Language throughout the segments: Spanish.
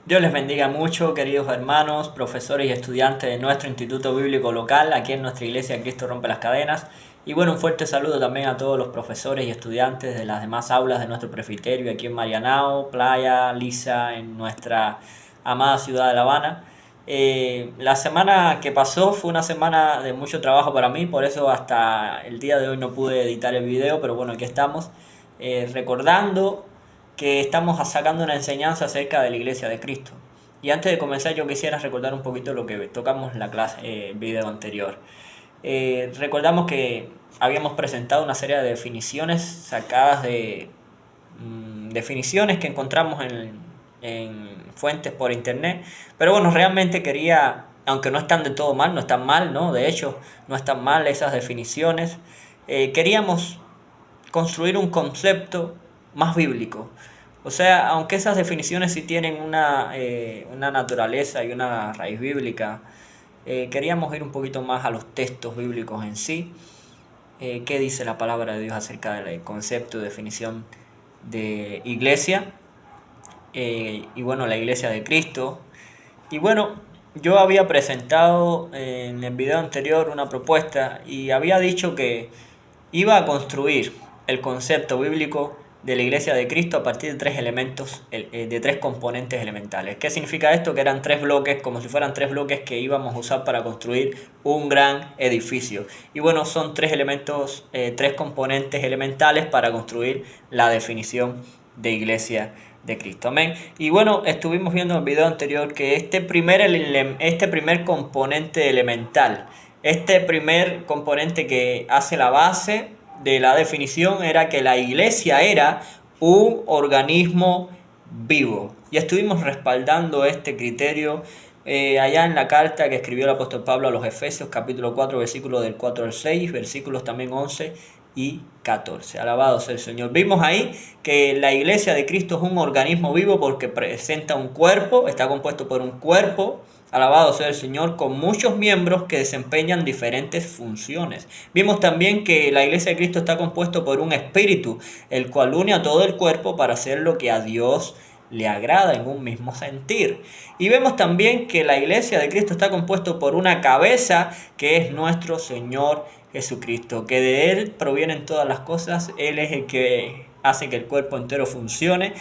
Dios les bendiga mucho, queridos hermanos, profesores y estudiantes de nuestro Instituto Bíblico Local, aquí en nuestra iglesia Cristo Rompe las Cadenas. Y bueno, un fuerte saludo también a todos los profesores y estudiantes de las demás aulas de nuestro presbiterio aquí en Marianao, Playa, Lisa, en nuestra amada ciudad de La Habana. La semana que pasó fue una semana de mucho trabajo para mí, por eso hasta el día de hoy no pude editar el video, pero bueno, aquí estamos recordando que estamos sacando una enseñanza acerca de la Iglesia de Cristo. Y antes de comenzar yo quisiera recordar un poquito lo que tocamos en la clase, video anterior. Recordamos que habíamos presentado una serie de definiciones sacadas de definiciones que encontramos en fuentes por internet. Pero bueno, realmente quería, aunque no están de todo mal, no están mal, ¿no? De hecho, no están mal esas definiciones. Queríamos construir un concepto más bíblico. O sea, aunque esas definiciones sí tienen una naturaleza y una raíz bíblica, queríamos ir un poquito más a los textos bíblicos en sí. ¿Qué dice la palabra de Dios acerca del concepto, definición de iglesia? Y bueno, la iglesia de Cristo. Y bueno, yo había presentado en el video anterior una propuesta y había dicho que iba a construir el concepto bíblico de la iglesia de Cristo a partir de tres elementos, de tres componentes elementales. ¿Qué significa esto? Que eran tres bloques, como si fueran tres bloques que íbamos a usar para construir un gran edificio. Y bueno, son tres elementos, tres componentes elementales para construir la definición de iglesia de Cristo. Amén. Y bueno, estuvimos viendo en el video anterior que este primer componente elemental, este primer componente que hace la base de la definición era que la iglesia era un organismo vivo. Y estuvimos respaldando este criterio allá en la carta que escribió el apóstol Pablo a los Efesios, capítulo 4, versículos del 4 al 6, versículos también 11 y 14. Alabado sea el Señor. Vimos ahí que la iglesia de Cristo es un organismo vivo porque presenta un cuerpo, está compuesto por un cuerpo, alabado sea el Señor, con muchos miembros que desempeñan diferentes funciones. Vimos también que la iglesia de Cristo está compuesto por un espíritu, el cual une a todo el cuerpo para hacer lo que a Dios le agrada en un mismo sentir. Y vemos también que la iglesia de Cristo está compuesto por una cabeza que es nuestro Señor Jesucristo, que de Él provienen todas las cosas. Él es el que hace que el cuerpo entero funcione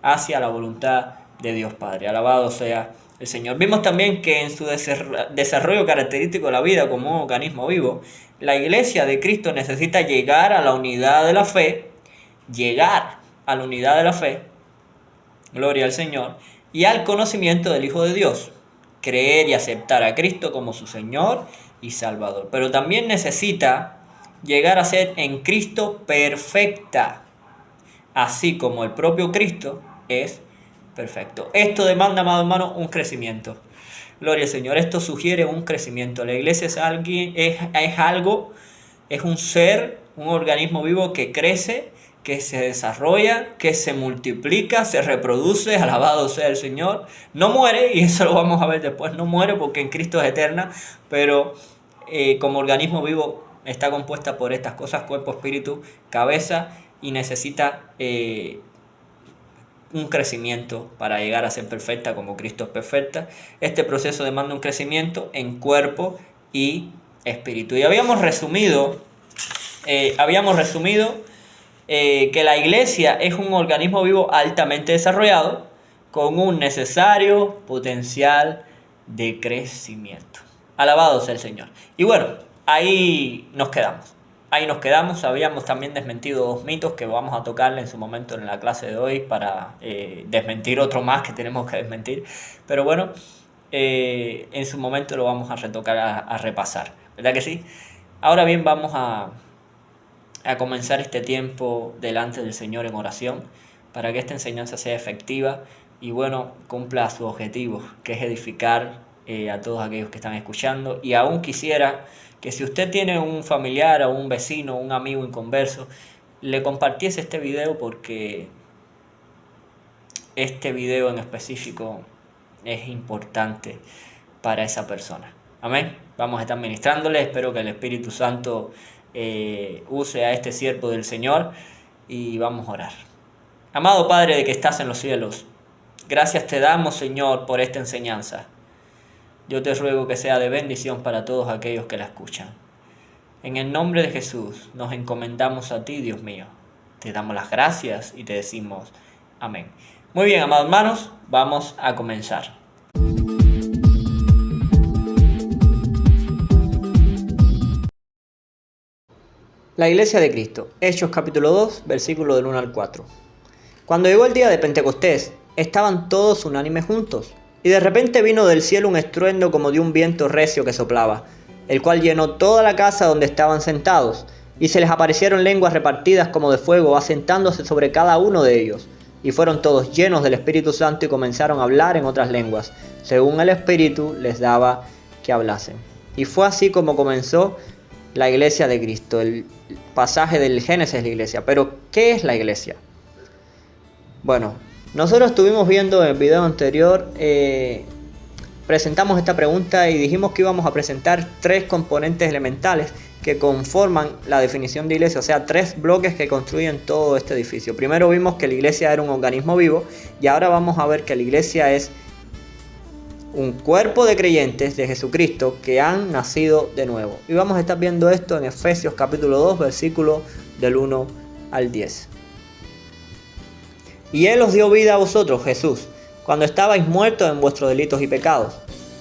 hacia la voluntad de Dios Padre. Alabado sea el Señor. Vimos también que en su desarrollo característico de la vida como un organismo vivo, la iglesia de Cristo necesita llegar a la unidad de la fe, gloria al Señor, y al conocimiento del Hijo de Dios, creer y aceptar a Cristo como su Señor y Salvador. Pero también necesita llegar a ser en Cristo perfecta, así como el propio Cristo es perfecto. Esto demanda, amado hermano, un crecimiento. Gloria al Señor. Esto sugiere un crecimiento. La iglesia es un ser, un organismo vivo que crece, que se desarrolla, que se multiplica, se reproduce, alabado sea el Señor. No muere, y eso lo vamos a ver después, no muere porque en Cristo es eterna, pero como organismo vivo está compuesta por estas cosas, cuerpo, espíritu, cabeza, y necesita un crecimiento para llegar a ser perfecta como Cristo es perfecta. Este proceso demanda un crecimiento en cuerpo y espíritu. Y habíamos resumido que la iglesia es un organismo vivo altamente desarrollado con un necesario potencial de crecimiento. Alabado sea el Señor. Y bueno, ahí nos quedamos. Habíamos también desmentido dos mitos que vamos a tocarle en su momento en la clase de hoy para desmentir otro más que tenemos que desmentir. Pero bueno, en su momento lo vamos a retocar, a repasar. ¿Verdad que sí? Ahora bien, vamos a comenzar este tiempo delante del Señor en oración para que esta enseñanza sea efectiva y bueno, cumpla su objetivo, que es edificar a todos aquellos que están escuchando. Y aún quisiera que si usted tiene un familiar o un vecino, un amigo inconverso, le compartiese este video, porque este video en específico es importante para esa persona. Amén. Vamos a estar ministrándole. Espero que el Espíritu Santo use a este siervo del Señor y vamos a orar. Amado Padre de que estás en los cielos, Gracias te damos, Señor, por esta enseñanza. Yo te ruego que sea de bendición para todos aquellos que la escuchan. En el nombre de Jesús nos encomendamos a ti, Dios mío. Te damos las gracias y te decimos amén. Muy bien, amados hermanos, vamos a comenzar. La Iglesia de Cristo, Hechos capítulo 2, versículo del 1 al 4. Cuando llegó el día de Pentecostés, estaban todos unánimes juntos, y de repente vino del cielo un estruendo como de un viento recio que soplaba, el cual llenó toda la casa donde estaban sentados, y se les aparecieron lenguas repartidas como de fuego, asentándose sobre cada uno de ellos. Y fueron todos llenos del Espíritu Santo y comenzaron a hablar en otras lenguas, según el Espíritu les daba que hablasen. Y fue así como comenzó la Iglesia de Cristo, el pasaje del Génesis de la Iglesia. Pero, ¿qué es la Iglesia? Bueno, nosotros estuvimos viendo en el video anterior, presentamos esta pregunta y dijimos que íbamos a presentar 3 componentes elementales que conforman la definición de iglesia, o sea, 3 bloques que construyen todo este edificio. Primero vimos que la iglesia era un organismo vivo y ahora vamos a ver que la iglesia es un cuerpo de creyentes de Jesucristo que han nacido de nuevo. Y vamos a estar viendo esto en Efesios capítulo 2, versículo del 1 al 10. Y Él os dio vida a vosotros, Jesús, cuando estabais muertos en vuestros delitos y pecados,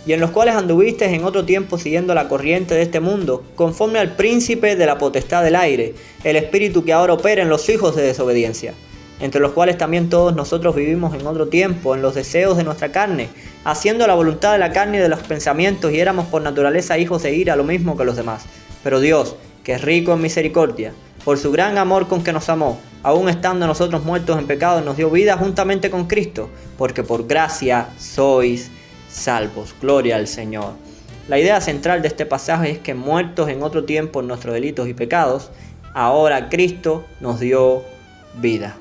y en los cuales anduvisteis en otro tiempo siguiendo la corriente de este mundo, conforme al príncipe de la potestad del aire, el espíritu que ahora opera en los hijos de desobediencia, entre los cuales también todos nosotros vivimos en otro tiempo, en los deseos de nuestra carne, haciendo la voluntad de la carne y de los pensamientos, y éramos por naturaleza hijos de ira, lo mismo que los demás. Pero Dios, que es rico en misericordia, por su gran amor con que nos amó, aun estando nosotros muertos en pecado, nos dio vida juntamente con Cristo, porque por gracia sois salvos. Gloria al Señor. La idea central de este pasaje es que muertos en otro tiempo en nuestros delitos y pecados, ahora Cristo nos dio vida.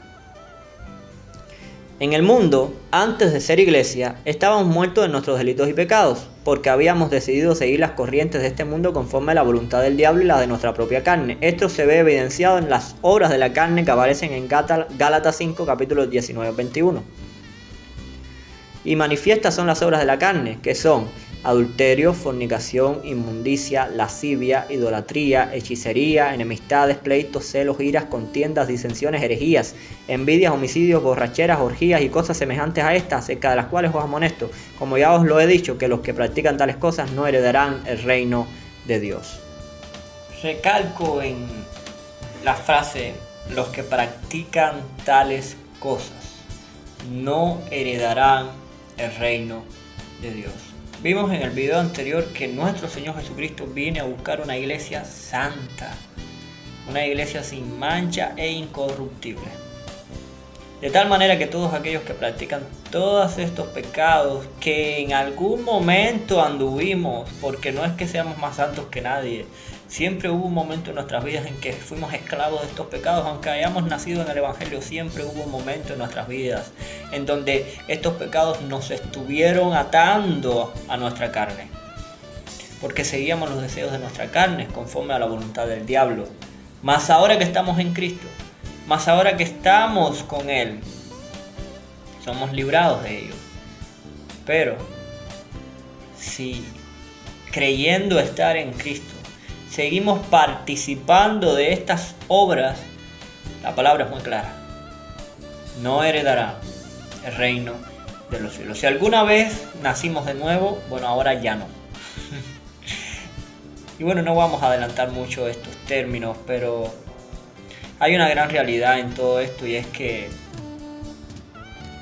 En el mundo, antes de ser iglesia, estábamos muertos en nuestros delitos y pecados, porque habíamos decidido seguir las corrientes de este mundo conforme a la voluntad del diablo y la de nuestra propia carne. Esto se ve evidenciado en las obras de la carne que aparecen en Gálatas 5, capítulos 19-21. Y manifiestas son las obras de la carne, que son adulterio, fornicación, inmundicia, lascivia, idolatría, hechicería, enemistades, pleitos, celos, iras, contiendas, disensiones, herejías, envidias, homicidios, borracheras, orgías y cosas semejantes a estas, acerca de las cuales os amonesto, como ya os lo he dicho, que los que practican tales cosas no heredarán el reino de Dios. Recalco en la frase, los que practican tales cosas no heredarán el reino de Dios. Vimos en el video anterior que nuestro Señor Jesucristo viene a buscar una iglesia santa, una iglesia sin mancha e incorruptible. De tal manera que todos aquellos que practican todos estos pecados que en algún momento anduvimos, porque no es que seamos más santos que nadie, siempre hubo un momento en nuestras vidas en que fuimos esclavos de estos pecados, aunque hayamos nacido en el Evangelio, siempre hubo un momento en nuestras vidas en donde estos pecados nos estuvieron atando a nuestra carne, porque seguíamos los deseos de nuestra carne conforme a la voluntad del diablo. Mas ahora que estamos en Cristo, más ahora que estamos con Él, somos librados de ellos. Pero si creyendo estar en Cristo, seguimos participando de estas obras, la palabra es muy clara: no heredará el reino de los cielos. Si alguna vez nacimos de nuevo, bueno, ahora ya no. Y bueno, no vamos a adelantar mucho estos términos, pero hay una gran realidad en todo esto, y es que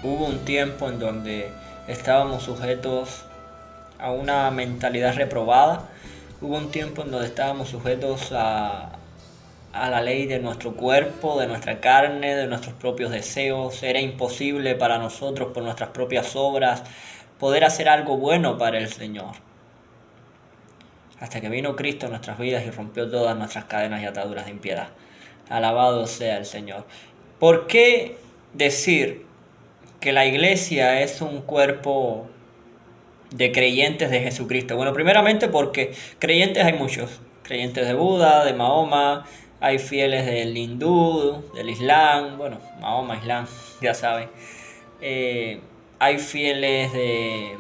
hubo un tiempo en donde estábamos sujetos a una mentalidad reprobada. Hubo un tiempo en donde estábamos sujetos a la ley de nuestro cuerpo, de nuestra carne, de nuestros propios deseos. Era imposible para nosotros, por nuestras propias obras, poder hacer algo bueno para el Señor. Hasta que vino Cristo en nuestras vidas y rompió todas nuestras cadenas y ataduras de impiedad. Alabado sea el Señor. ¿Por qué decir que la iglesia es un cuerpo de creyentes de Jesucristo? Bueno, primeramente porque creyentes hay muchos. Creyentes de Buda, de Mahoma, hay fieles del hindú, del Islam. Bueno, Mahoma, Islam, ya saben. hay fieles de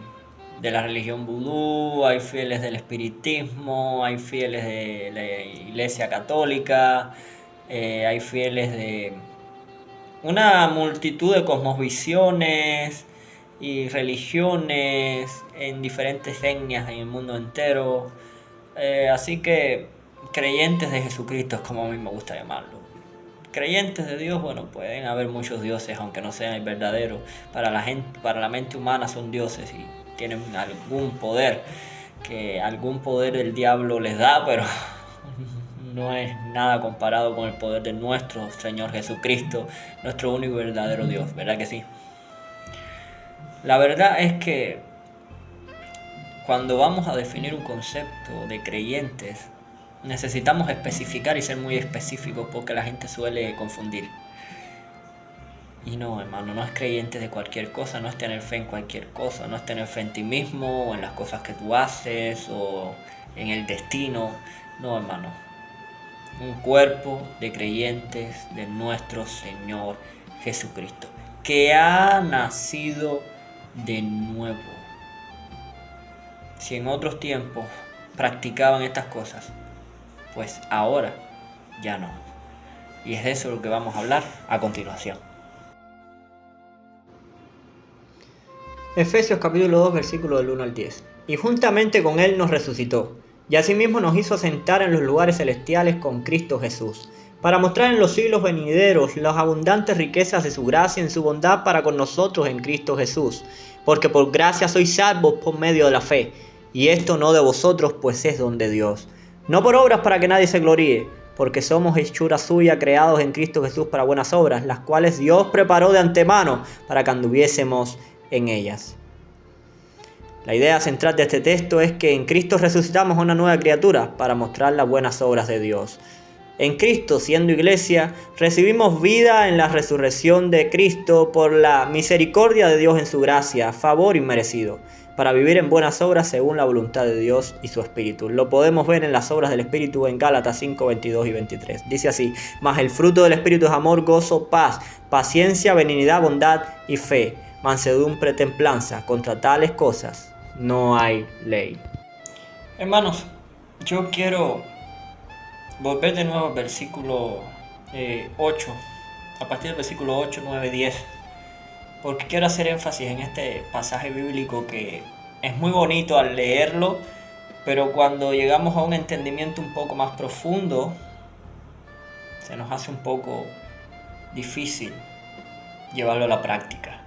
la religión vudú, hay fieles del espiritismo, hay fieles de la iglesia católica, hay fieles de una multitud de cosmovisiones y religiones en diferentes etnias en el mundo entero. Así que creyentes de Jesucristo es como a mí me gusta llamarlo. Creyentes de Dios, bueno, pueden haber muchos dioses, aunque no sean el verdadero. Para la mente humana son dioses y tienen algún poder, que algún poder el diablo les da, pero no es nada comparado con el poder de nuestro Señor Jesucristo, nuestro único y verdadero Dios, ¿verdad que sí? La verdad es que cuando vamos a definir un concepto de creyentes, necesitamos especificar y ser muy específicos porque la gente suele confundir. Y no, hermano, no es creyente de cualquier cosa, no es tener fe en cualquier cosa, no es tener fe en ti mismo o en las cosas que tú haces o en el destino. No, hermano. Un cuerpo de creyentes de nuestro Señor Jesucristo, que ha nacido de nuevo. Si en otros tiempos practicaban estas cosas, pues ahora ya no. Y es de eso lo que vamos a hablar a continuación. Efesios capítulo 2, versículo del 1 al 10. Y juntamente con Él nos resucitó, y asimismo nos hizo sentar en los lugares celestiales con Cristo Jesús, para mostrar en los siglos venideros las abundantes riquezas de su gracia en su bondad para con nosotros en Cristo Jesús. Porque por gracia sois salvos por medio de la fe, y esto no de vosotros, pues es don de Dios. No por obras para que nadie se gloríe, porque somos hechura suya, creados en Cristo Jesús para buenas obras, las cuales Dios preparó de antemano para que anduviésemos en ellas. La idea central de este texto es que en Cristo resucitamos a una nueva criatura para mostrar las buenas obras de Dios. En Cristo, siendo iglesia, recibimos vida en la resurrección de Cristo por la misericordia de Dios en su gracia, favor inmerecido, para vivir en buenas obras según la voluntad de Dios y su Espíritu. Lo podemos ver en las obras del Espíritu en Gálatas 5, 22 y 23. Dice así: mas el fruto del Espíritu es amor, gozo, paz, paciencia, benignidad, bondad y fe, mansedumbre, templanza. Contra tales cosas no hay ley. Hermanos, yo quiero volver de nuevo al versículo 8, a partir del versículo 8, 9, 10, porque quiero hacer énfasis en este pasaje bíblico que es muy bonito al leerlo, pero cuando llegamos a un entendimiento un poco más profundo, se nos hace un poco difícil llevarlo a la práctica.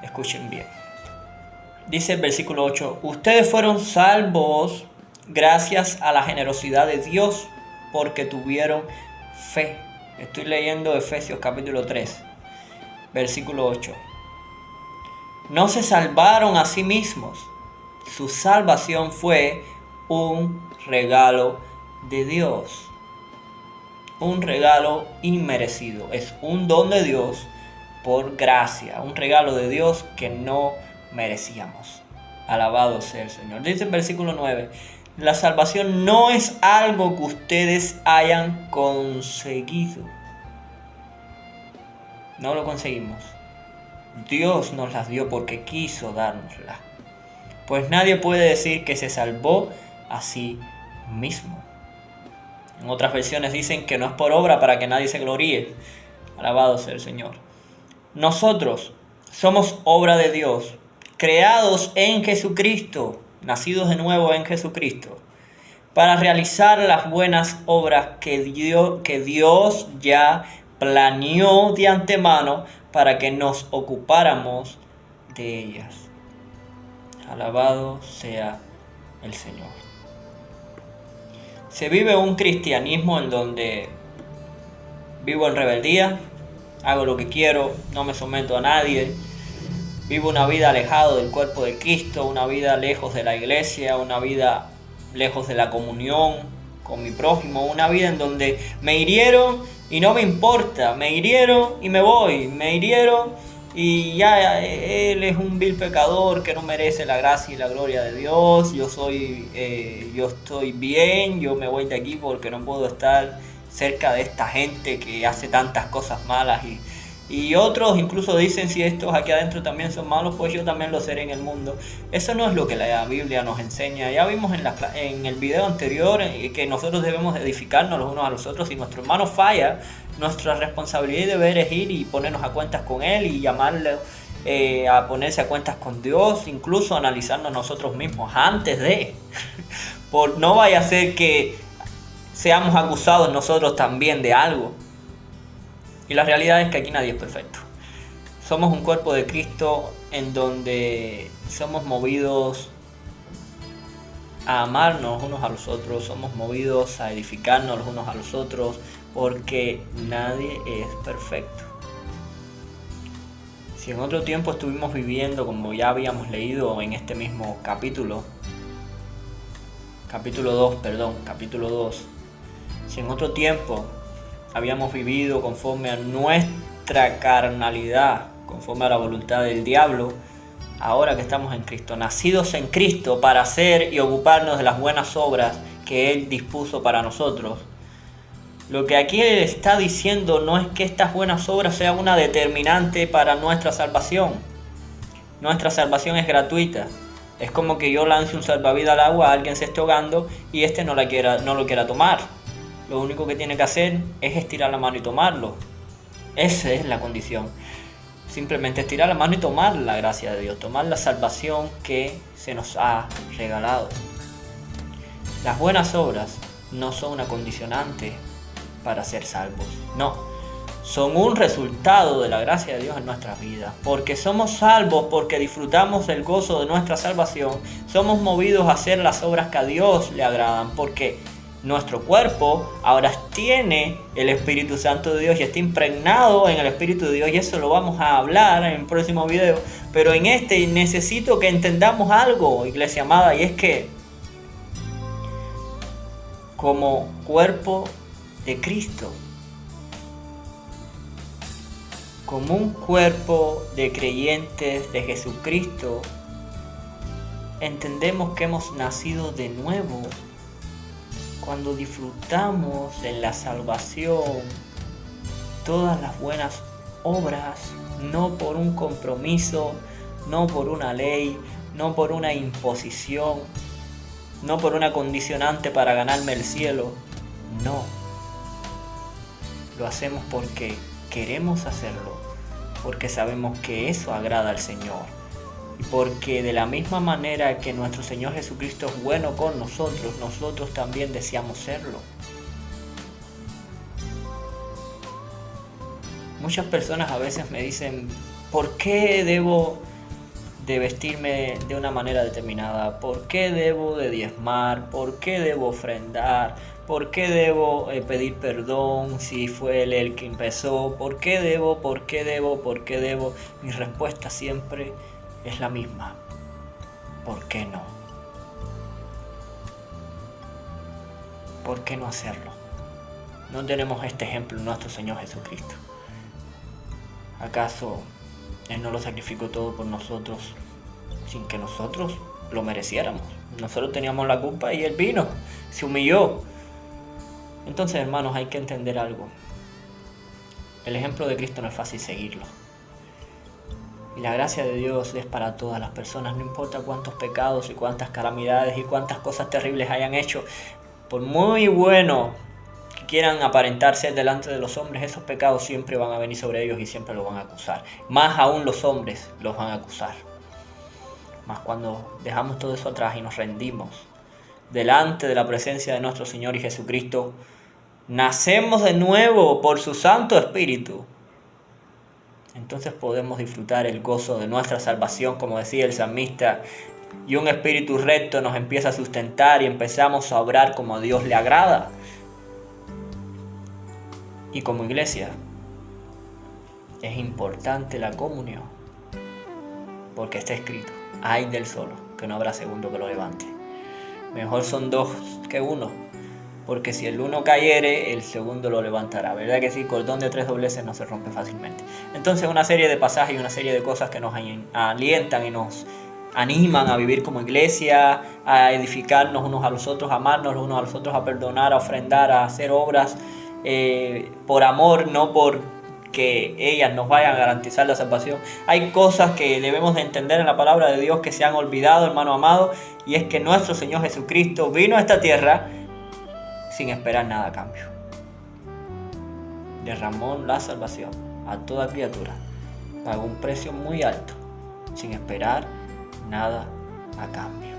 Escuchen bien. Dice el versículo 8: ustedes fueron salvos gracias a la generosidad de Dios porque tuvieron fe. Estoy leyendo Efesios capítulo 3, versículo 8. No se salvaron a sí mismos. Su salvación fue un regalo de Dios. Un regalo inmerecido. Es un don de Dios por gracia. Un regalo de Dios que no merecíamos. Alabado sea el Señor. Dice el versículo 9: la salvación no es algo que ustedes hayan conseguido. No lo conseguimos. Dios nos las dio porque quiso dárnosla. Pues nadie puede decir que se salvó a sí mismo. En otras versiones dicen que no es por obra para que nadie se gloríe. Alabado sea el Señor. Nosotros somos obra de Dios, creados en Jesucristo, nacidos de nuevo en Jesucristo, para realizar las buenas obras que Dios ya planeó de antemano para que nos ocupáramos de ellas. Alabado sea el Señor. Se vive un cristianismo en donde vivo en rebeldía, hago lo que quiero, no me someto a nadie, vivo una vida alejado del cuerpo de Cristo, una vida lejos de la iglesia, una vida lejos de la comunión con mi prójimo, una vida en donde me hirieron y no me importa, me hirieron y me voy, me hirieron y ya él es un vil pecador que no merece la gracia y la gloria de Dios, yo estoy bien, yo me voy de aquí porque no puedo estar cerca de esta gente que hace tantas cosas malas Y otros incluso dicen, si estos aquí adentro también son malos, pues yo también lo seré en el mundo. Eso no es lo que la Biblia nos enseña. Ya vimos en el video anterior que nosotros debemos edificarnos los unos a los otros. Si nuestro hermano falla, nuestra responsabilidad y deber es ir y ponernos a cuentas con él y llamarle a ponerse a cuentas con Dios, incluso analizarnos nosotros mismos antes de... Por no vaya a ser que seamos acusados nosotros también de algo. Y la realidad es que aquí nadie es perfecto. Somos un cuerpo de Cristo en donde somos movidos a amarnos unos a los otros, somos movidos a edificarnos los unos a los otros, porque nadie es perfecto. Si en otro tiempo estuvimos viviendo, como ya habíamos leído en este mismo capítulo 2, si en otro tiempo habíamos vivido conforme a nuestra carnalidad, conforme a la voluntad del diablo, ahora que estamos en Cristo, nacidos en Cristo para hacer y ocuparnos de las buenas obras que Él dispuso para nosotros, lo que aquí Él está diciendo no es que estas buenas obras sean una determinante para nuestra salvación. Nuestra salvación es gratuita. Es como que yo lance un salvavidas al agua, alguien se esté ahogando y no lo quiera tomar. Lo único que tiene que hacer es estirar la mano y tomarlo. Esa es la condición. Simplemente estirar la mano y tomar la gracia de Dios, tomar la salvación que se nos ha regalado. Las buenas obras no son una condicionante para ser salvos. No, son un resultado de la gracia de Dios en nuestras vidas. Porque somos salvos, porque disfrutamos del gozo de nuestra salvación, somos movidos a hacer las obras que a Dios le agradan, porque nuestro cuerpo ahora tiene el Espíritu Santo de Dios y está impregnado en el Espíritu de Dios, y eso lo vamos a hablar en el próximo video. Pero en este necesito que entendamos algo, iglesia amada, y es que como cuerpo de Cristo, como un cuerpo de creyentes de Jesucristo, entendemos que hemos nacido de nuevo cuando disfrutamos de la salvación, todas las buenas obras, no por un compromiso, no por una ley, no por una imposición, no por una condicionante para ganarme el cielo. No, lo hacemos porque queremos hacerlo, porque sabemos que eso agrada al Señor. Y porque de la misma manera que nuestro Señor Jesucristo es bueno con nosotros, nosotros también deseamos serlo. Muchas personas a veces me dicen, ¿por qué debo de vestirme de una manera determinada? ¿Por qué debo de diezmar? ¿Por qué debo ofrendar? ¿Por qué debo pedir perdón si fue él el que empezó? ¿Por qué debo? ¿Por qué debo? ¿Por qué debo? Mi respuesta siempre es la misma. ¿Por qué no? ¿Por qué no hacerlo? No tenemos este ejemplo en nuestro Señor Jesucristo. ¿Acaso Él no lo sacrificó todo por nosotros sin que nosotros lo mereciéramos? Nosotros teníamos la culpa y Él vino, se humilló. Entonces, hermanos, hay que entender algo. El ejemplo de Cristo no es fácil seguirlo. Y la gracia de Dios es para todas las personas, no importa cuántos pecados y cuántas calamidades y cuántas cosas terribles hayan hecho. Por muy bueno que quieran aparentar ser delante de los hombres, esos pecados siempre van a venir sobre ellos y siempre los van a acusar. Más aún los hombres los van a acusar. Más cuando dejamos todo eso atrás y nos rendimos delante de la presencia de nuestro Señor y Jesucristo, nacemos de nuevo por su Santo Espíritu. Entonces podemos disfrutar el gozo de nuestra salvación, como decía el salmista, y un espíritu recto nos empieza a sustentar y empezamos a obrar como a Dios le agrada. Y como iglesia, es importante la comunión, porque está escrito, ay del solo, que no habrá segundo que lo levante. Mejor son dos que uno, porque si el uno cayere, el segundo lo levantará. ¿Verdad que sí? Cordón de 3 dobleces no se rompe fácilmente. Entonces, una serie de pasajes y una serie de cosas que nos alientan y nos animan a vivir como iglesia, a edificarnos unos a los otros, a amarnos los unos a los otros, a perdonar, a ofrendar, a hacer obras por amor, no porque que ellas nos vayan a garantizar la salvación. Hay cosas que debemos de entender en la palabra de Dios que se han olvidado, hermano amado, y es que nuestro Señor Jesucristo vino a esta tierra sin esperar nada a cambio. Derramó la salvación a toda criatura, pagó un precio muy alto, sin esperar nada a cambio.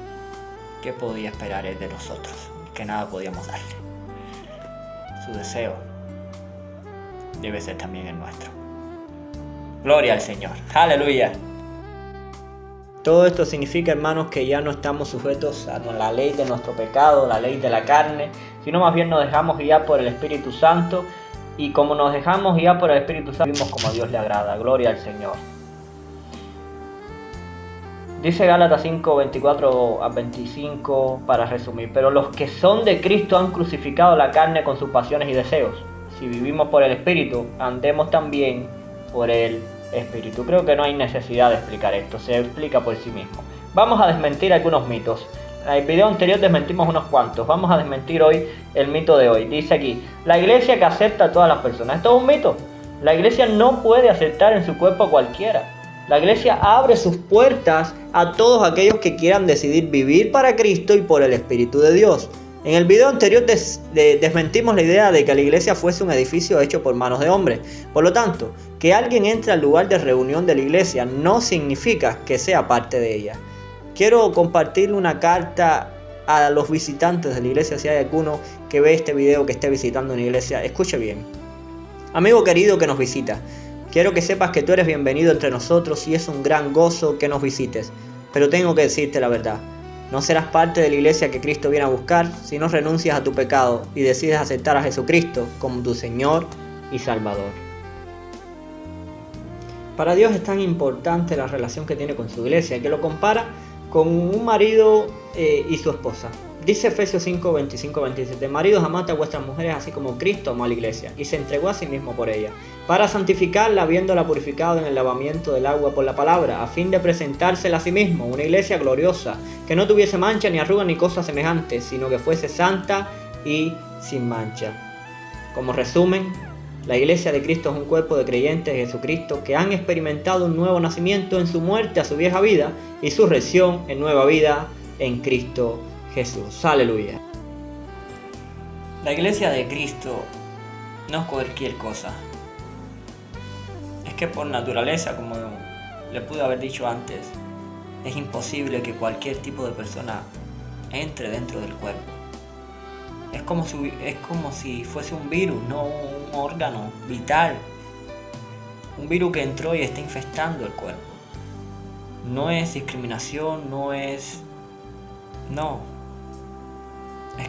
¿Qué podía esperar Él de nosotros? Que nada podíamos darle. Su deseo debe ser también el nuestro. Gloria al Señor. Aleluya. Todo esto significa, hermanos, que ya no estamos sujetos a la ley de nuestro pecado, la ley de la carne, sino más bien nos dejamos guiar por el Espíritu Santo, y como nos dejamos guiar por el Espíritu Santo, vivimos como a Dios le agrada. Gloria al Señor. Dice Gálatas 5, 24 a 25, para resumir: pero los que son de Cristo han crucificado la carne con sus pasiones y deseos. Si vivimos por el Espíritu, andemos también por el Espíritu. Creo que no hay necesidad de explicar esto, se explica por sí mismo. Vamos a desmentir algunos mitos. En el video anterior desmentimos unos cuantos, vamos a desmentir hoy el mito de hoy. Dice aquí: la iglesia que acepta a todas las personas. Esto es un mito. La iglesia no puede aceptar en su cuerpo a cualquiera. La iglesia abre sus puertas a todos aquellos que quieran decidir vivir para Cristo y por el Espíritu de Dios. En el video anterior desmentimos la idea de que la iglesia fuese un edificio hecho por manos de hombres. Por lo tanto, que alguien entre al lugar de reunión de la iglesia no significa que sea parte de ella. Quiero compartirle una carta a los visitantes de la iglesia. Si hay alguno que ve este video que esté visitando una iglesia, escuche bien. Amigo querido que nos visita, quiero que sepas que tú eres bienvenido entre nosotros y es un gran gozo que nos visites. Pero tengo que decirte la verdad. No serás parte de la iglesia que Cristo viene a buscar si no renuncias a tu pecado y decides aceptar a Jesucristo como tu Señor y Salvador. Para Dios es tan importante la relación que tiene con su iglesia que lo compara con un marido y su esposa. Dice Efesios 5, 25, 27: maridos, amad a vuestras mujeres así como Cristo amó a la iglesia y se entregó a sí mismo por ella, para santificarla, habiéndola purificado en el lavamiento del agua por la palabra, a fin de presentársela a sí mismo, una iglesia gloriosa, que no tuviese mancha ni arruga ni cosa semejante, sino que fuese santa y sin mancha. Como resumen, la iglesia de Cristo es un cuerpo de creyentes de Jesucristo que han experimentado un nuevo nacimiento en su muerte a su vieja vida y su resurrección en nueva vida en Cristo Jesús. Aleluya. La iglesia de Cristo no es cualquier cosa. Es que por naturaleza, como le pude haber dicho antes, es imposible que cualquier tipo de persona entre dentro del cuerpo. Es como si fuese un virus, no un órgano vital. Un virus que entró y está infestando el cuerpo. No es discriminación, no. Es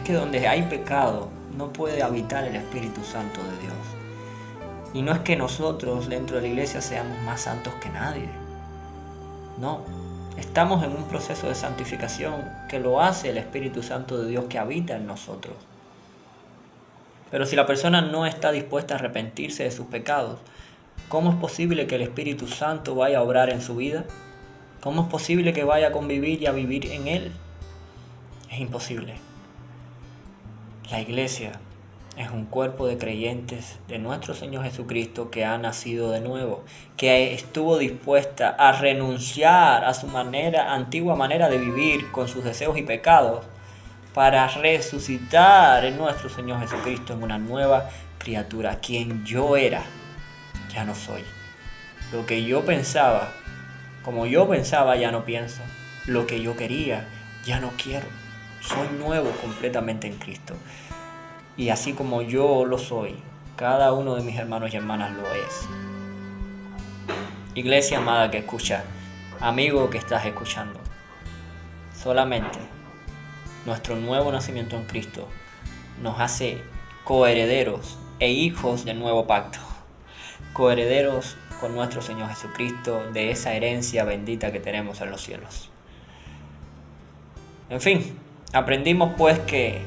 que donde hay pecado no puede habitar el Espíritu Santo de Dios. Y no es que nosotros dentro de la iglesia seamos más santos que nadie. No, estamos en un proceso de santificación que lo hace el Espíritu Santo de Dios que habita en nosotros. Pero si la persona no está dispuesta a arrepentirse de sus pecados, ¿cómo es posible que el Espíritu Santo vaya a obrar en su vida? ¿Cómo es posible que vaya a convivir y a vivir en él? Es imposible. La iglesia es un cuerpo de creyentes de nuestro Señor Jesucristo que ha nacido de nuevo, que estuvo dispuesta a renunciar a su antigua manera de vivir con sus deseos y pecados para resucitar en nuestro Señor Jesucristo en una nueva criatura. Quien yo era, ya no soy. Lo que yo pensaba, como yo pensaba, ya no pienso. Lo que yo quería, ya no quiero. Soy nuevo completamente en Cristo. Y así como yo lo soy, cada uno de mis hermanos y hermanas lo es. Iglesia amada que escucha, amigo que estás escuchando, solamente nuestro nuevo nacimiento en Cristo nos hace coherederos e hijos del nuevo pacto. Coherederos con nuestro Señor Jesucristo de esa herencia bendita que tenemos en los cielos. En fin, aprendimos pues que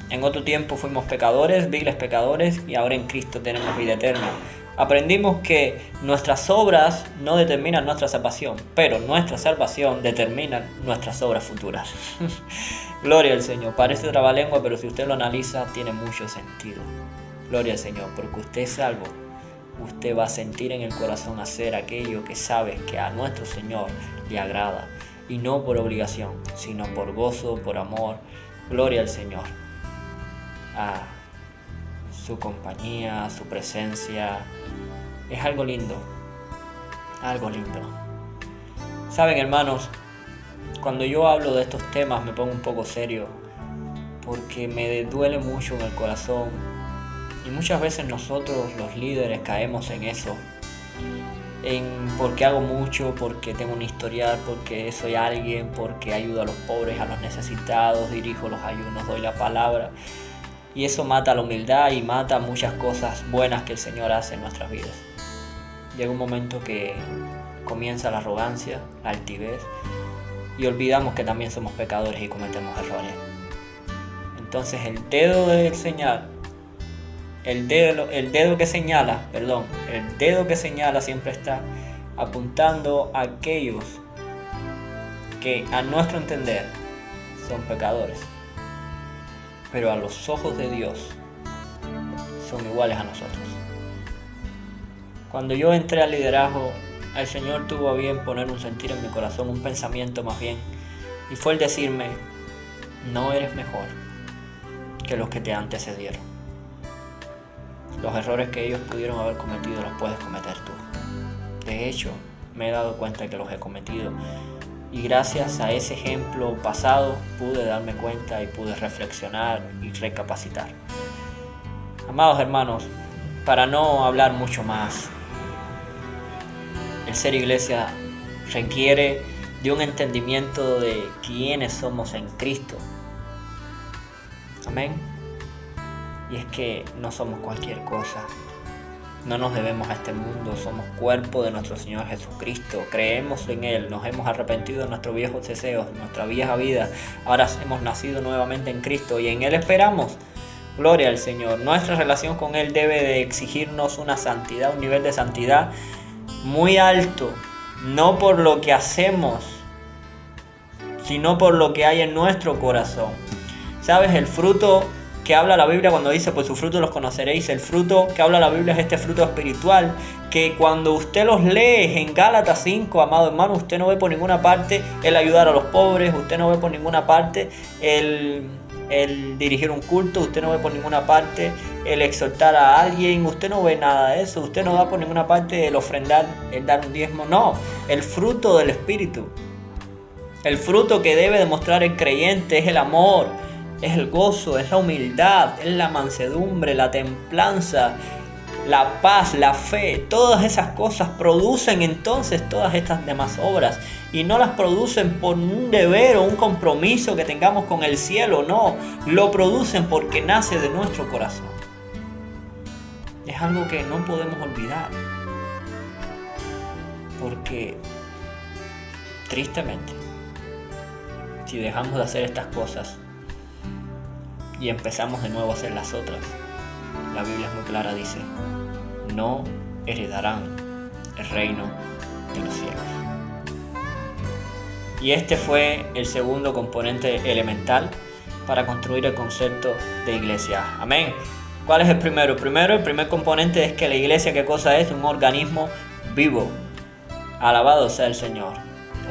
en otro tiempo fuimos pecadores, viles pecadores, y ahora en Cristo tenemos vida eterna. Aprendimos que nuestras obras no determinan nuestra salvación, pero nuestra salvación determina nuestras obras futuras. Gloria al Señor. Parece trabalengua, pero si usted lo analiza, tiene mucho sentido. Gloria al Señor, porque usted es salvo. te va a sentir en el corazón hacer aquello que sabes que a nuestro Señor le agrada. Y no por obligación, sino por gozo, por amor. Gloria al Señor. A su compañía, a su presencia. Es algo lindo. Algo lindo. Saben, hermanos, cuando yo hablo de estos temas me pongo un poco serio, porque me duele mucho en el corazón. Y muchas veces nosotros los líderes caemos en eso. Porque hago mucho, porque tengo un historial, porque soy alguien, porque ayudo a los pobres, a los necesitados, dirijo los ayunos, doy la palabra. Y eso mata la humildad y mata muchas cosas buenas que el Señor hace en nuestras vidas. Llega un momento que comienza la arrogancia, la altivez, y olvidamos que también somos pecadores y cometemos errores. Entonces el dedo que señala siempre está apuntando a aquellos que a nuestro entender son pecadores, pero a los ojos de Dios son iguales a nosotros. Cuando yo entré al liderazgo, el Señor tuvo a bien poner un sentir en mi corazón, un pensamiento más bien, y fue el decirme: no eres mejor que los que te antecedieron. Los errores que ellos pudieron haber cometido los puedes cometer tú. De hecho, me he dado cuenta que los he cometido, y gracias a ese ejemplo pasado pude darme cuenta y pude reflexionar y recapacitar. Amados hermanos, para no hablar mucho más, el ser iglesia requiere de un entendimiento de quiénes somos en Cristo. Amén. Y es que no somos cualquier cosa. No nos debemos a este mundo. Somos cuerpo de nuestro Señor Jesucristo. Creemos en Él. Nos hemos arrepentido de nuestros viejos deseos, de nuestra vieja vida. Ahora hemos nacido nuevamente en Cristo y en Él esperamos. Gloria al Señor. Nuestra relación con Él debe de exigirnos una santidad, un nivel de santidad muy alto. No por lo que hacemos, sino por lo que hay en nuestro corazón. ¿Sabes? El fruto que habla la Biblia cuando dice: por sus frutos los conoceréis. El fruto que habla la Biblia es este fruto espiritual, que cuando usted los lee en Gálatas 5, amado hermano, usted no ve por ninguna parte el ayudar a los pobres, usted no ve por ninguna parte el dirigir un culto, usted no ve por ninguna parte el exhortar a alguien, usted no ve nada de eso, usted no da por ninguna parte el ofrendar, el dar un diezmo. No, el fruto del Espíritu, el fruto que debe demostrar el creyente es el amor, es el gozo, es la humildad, es la mansedumbre, la templanza, la paz, la fe. Todas esas cosas producen entonces todas estas demás obras, y no las producen por un deber o un compromiso que tengamos con el cielo. No, lo producen porque nace de nuestro corazón. Es algo que no podemos olvidar, porque tristemente, si dejamos de hacer estas cosas y empezamos de nuevo a hacer las otras, la Biblia es muy clara, dice: no heredarán el reino de los cielos. Y este fue el segundo componente elemental para construir el concepto de iglesia. Amén. ¿Cuál es el primero? El primer componente es que la iglesia, ¿qué cosa es? Un organismo vivo. Alabado sea el Señor.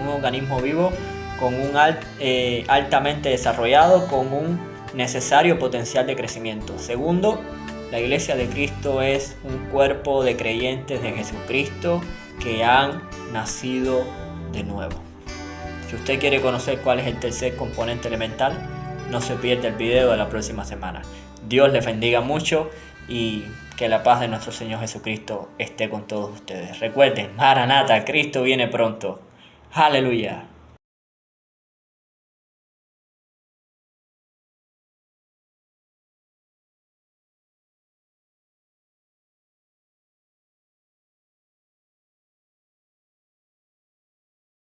Un organismo vivo con un altamente desarrollado, con un necesario potencial de crecimiento. Segundo, la iglesia de Cristo es un cuerpo de creyentes de Jesucristo que han nacido de nuevo. Si usted quiere conocer cuál es el tercer componente elemental, no se pierda el video de la próxima semana. Dios les bendiga mucho y que la paz de nuestro Señor Jesucristo esté con todos ustedes. Recuerden, Maranata, Cristo viene pronto. Aleluya.